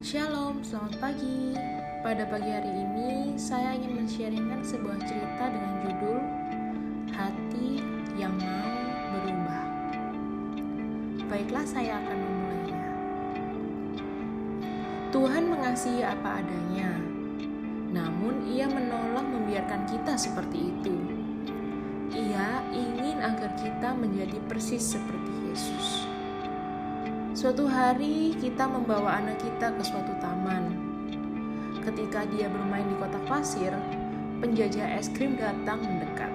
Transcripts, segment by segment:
Shalom, selamat pagi. Pada pagi hari ini, saya ingin men-sharingkan sebuah cerita dengan judul Hati yang Mau Berubah. Baiklah, saya akan memulainya. Tuhan mengasihi apa adanya, namun Ia menolak membiarkan kita seperti itu. Ia ingin agar kita menjadi persis seperti Yesus. Suatu hari kita membawa anak kita ke suatu taman. Ketika dia bermain di kotak pasir, penjajah es krim datang mendekat.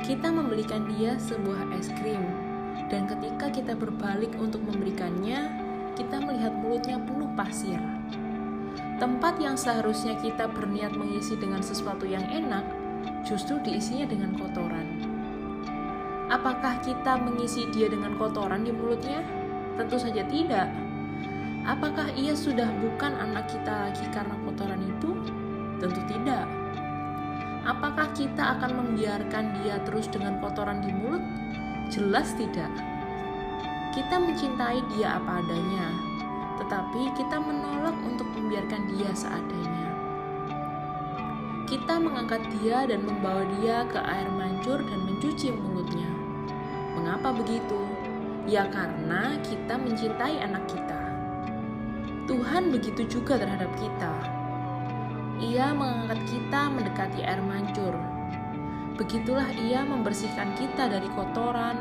Kita membelikan dia sebuah es krim, dan ketika kita berbalik untuk memberikannya, kita melihat mulutnya penuh pasir. Tempat yang seharusnya kita berniat mengisi dengan sesuatu yang enak, justru diisinya dengan kotoran. Apakah kita mengisi dia dengan kotoran di mulutnya? Tentu saja tidak. Apakah ia sudah bukan anak kita lagi karena kotoran itu? Tentu tidak. Apakah kita akan membiarkan dia terus dengan kotoran di mulut? Jelas tidak. Kita mencintai dia apa adanya, tetapi kita menolak untuk membiarkan dia seadanya. Kita mengangkat dia dan membawa dia ke air mancur dan mencuci mulutnya. Mengapa begitu? Ya karena kita mencintai anak kita. Tuhan begitu juga terhadap kita. Ia mengangkat kita mendekati air mancur. Begitulah Ia membersihkan kita dari kotoran,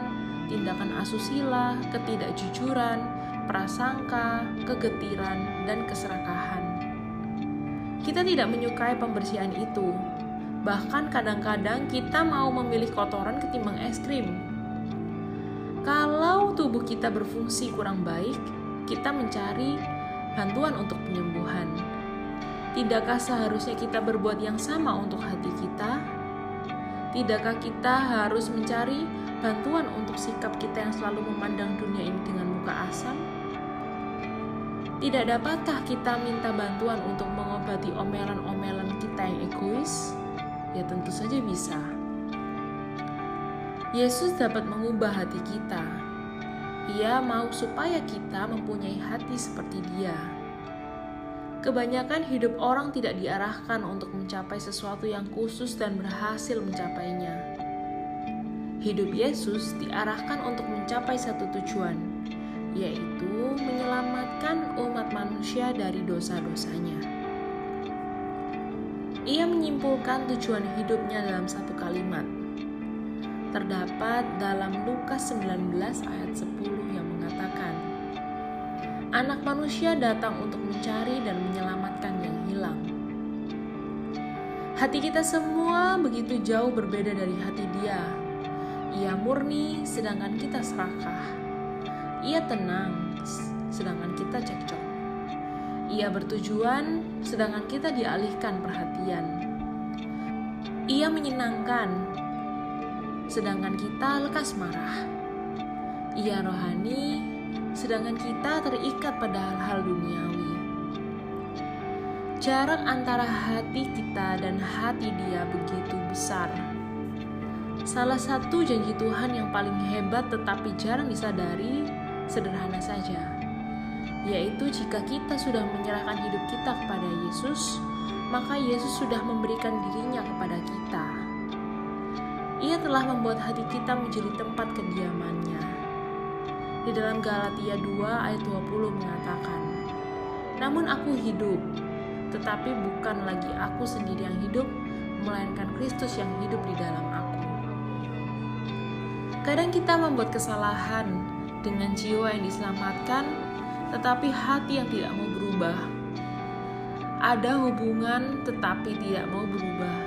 tindakan asusila, ketidakjujuran, prasangka, kegetiran, dan keserakahan. Kita tidak menyukai pembersihan itu. Bahkan kadang-kadang kita mau memilih kotoran ketimbang es krim. Kalau tubuh kita berfungsi kurang baik, kita mencari bantuan untuk penyembuhan. Tidakkah seharusnya kita berbuat yang sama untuk hati kita? Tidakkah kita harus mencari bantuan untuk sikap kita yang selalu memandang dunia ini dengan muka asam? Tidak dapatkah kita minta bantuan untuk mengobati omelan-omelan kita yang egois? Ya tentu saja bisa. Yesus dapat mengubah hati kita. Ia mau supaya kita mempunyai hati seperti Dia. Kebanyakan hidup orang tidak diarahkan untuk mencapai sesuatu yang khusus dan berhasil mencapainya. Hidup Yesus diarahkan untuk mencapai satu tujuan, yaitu menyelamatkan umat manusia dari dosa-dosanya. Ia menyimpulkan tujuan hidupnya dalam satu kalimat. Terdapat dalam Lukas 19 ayat 10 yang mengatakan, Anak manusia datang untuk mencari dan menyelamatkan yang hilang. Hati kita semua begitu jauh berbeda dari hati Dia. Ia murni, sedangkan kita serakah. Ia tenang, sedangkan kita cekcok. Ia bertujuan, sedangkan kita dialihkan perhatian. Ia menyenangkan, sedangkan kita lekas marah. Ia rohani, sedangkan kita terikat pada hal-hal duniawi. Jarak antara hati kita dan hati Dia begitu besar. Salah satu janji Tuhan yang paling hebat tetapi jarang disadari sederhana saja, yaitu jika kita sudah menyerahkan hidup kita kepada Yesus, maka Yesus sudah memberikan dirinya kepada kita. Ia telah membuat hati kita menjadi tempat kediamannya. Di dalam Galatia 2 ayat 20 mengatakan, Namun aku hidup, tetapi bukan lagi aku sendiri yang hidup, melainkan Kristus yang hidup di dalam aku. Kadang kita membuat kesalahan dengan jiwa yang diselamatkan, tetapi hati yang tidak mau berubah. Ada hubungan tetapi tidak mau berubah.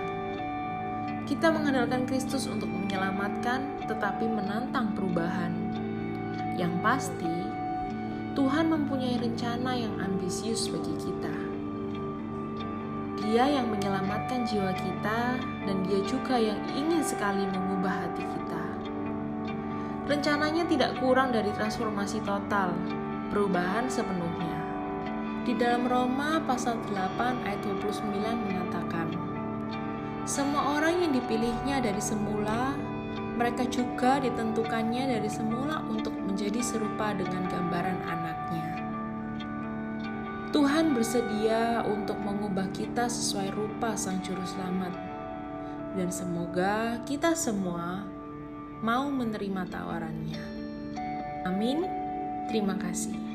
Kita mengandalkan Kristus untuk menyelamatkan, tetapi menantang perubahan. Yang pasti, Tuhan mempunyai rencana yang ambisius bagi kita. Dia yang menyelamatkan jiwa kita, dan Dia juga yang ingin sekali mengubah hati kita. Rencananya tidak kurang dari transformasi total, perubahan sepenuhnya. Di dalam Roma pasal 8 ayat 29 mengatakan, Semua orang yang dipilihnya dari semula, mereka juga ditentukannya dari semula untuk menjadi serupa dengan gambaran anaknya. Tuhan bersedia untuk mengubah kita sesuai rupa Sang Juru Selamat. Dan semoga kita semua mau menerima tawarannya. Amin. Terima kasih.